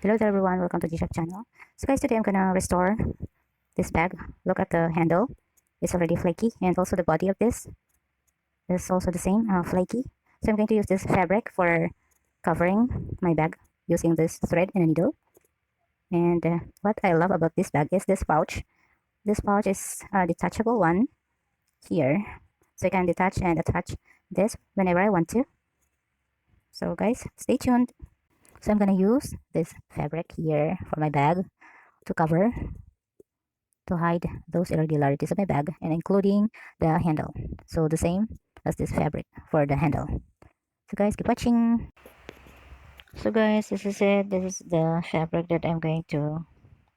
Hello there everyone, welcome to G-Shop channel. So guys, today I'm gonna restore this bag. Look at the handle, it's already flaky, and also the body of this is also the same, flaky. So I'm going to use this fabric for covering my bag using this thread and a needle. And what I love about this bag is this pouch. This pouch is a detachable one here, so I can detach and attach this whenever I want to. So guys, stay tuned. So I'm gonna use this fabric here for my bag to cover, to hide those irregularities of my bag, and including the handle. So the same as this fabric for the handle. So guys, keep watching. So guys, this is it. This is the fabric that I'm going to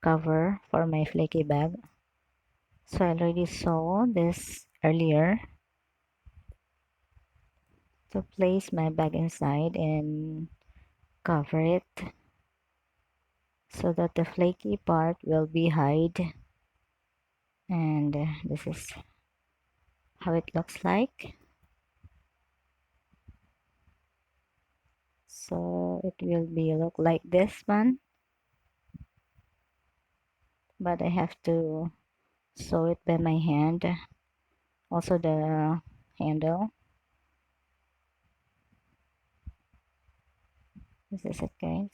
cover for my flaky bag. So I already saw this earlier to place my bag inside and cover it so that the flaky part will be hide. And this is how it looks like. So it will be look like this one, but I have to sew it by my hand. Also the handle. This is it, guys.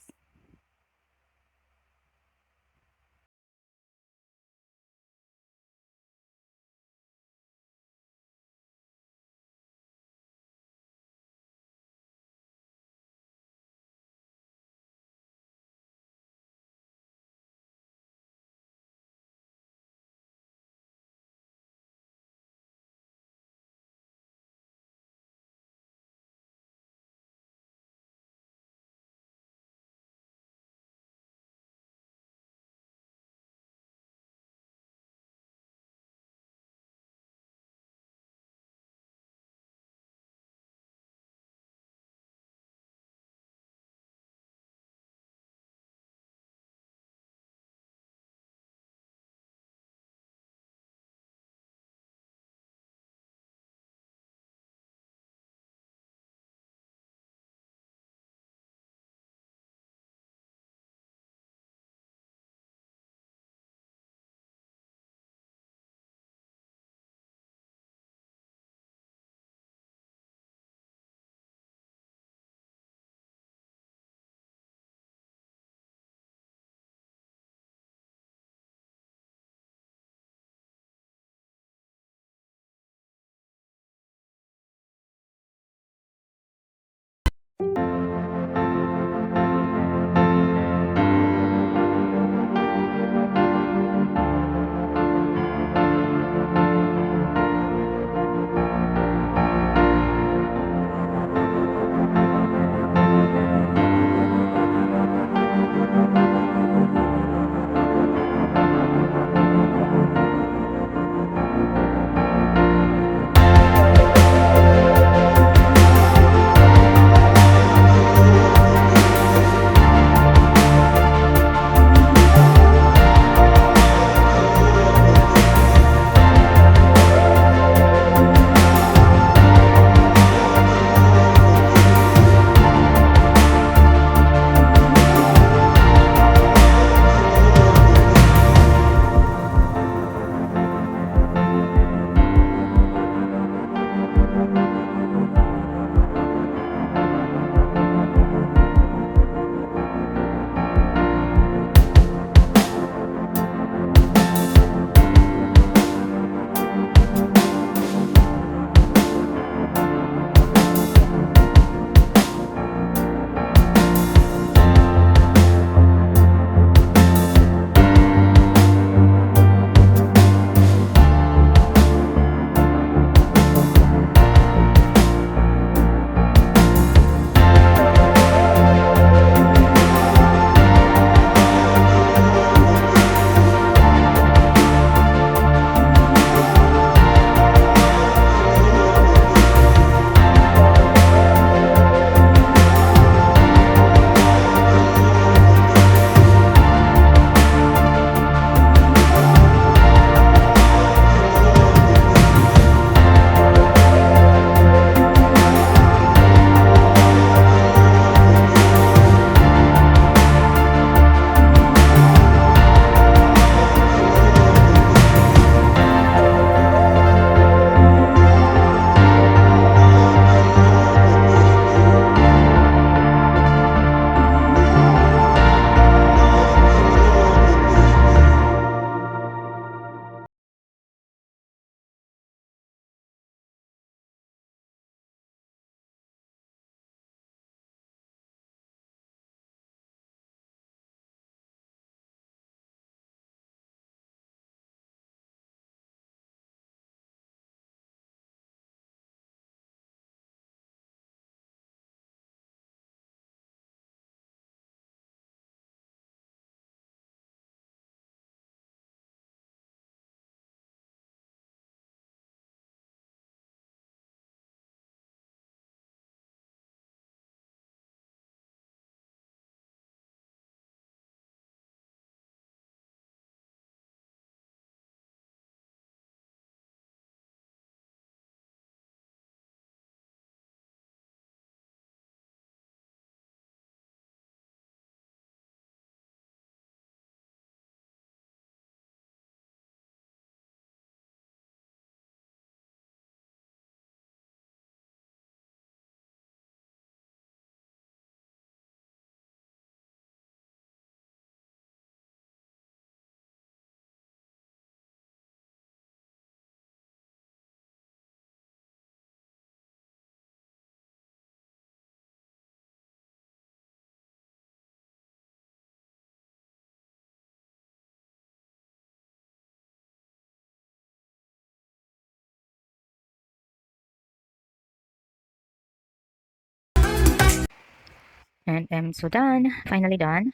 And I'm so done, finally done.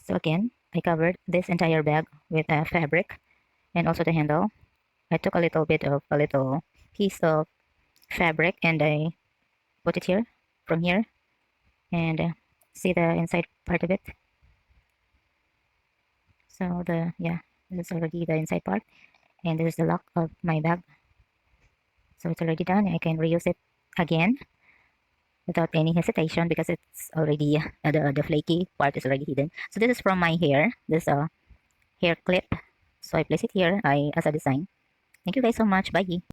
So again, I covered this entire bag with fabric and also the handle. I took a little bit of a little piece of fabric and I put it here from here and see the inside part of it. So yeah, this is already the inside part and this is the lock of my bag. So it's already done. I can reuse it again without any hesitation because it's already the flaky part is already hidden. So this is from my hair, this hair clip. So I place it here I as a design. Thank you guys so much. Bye.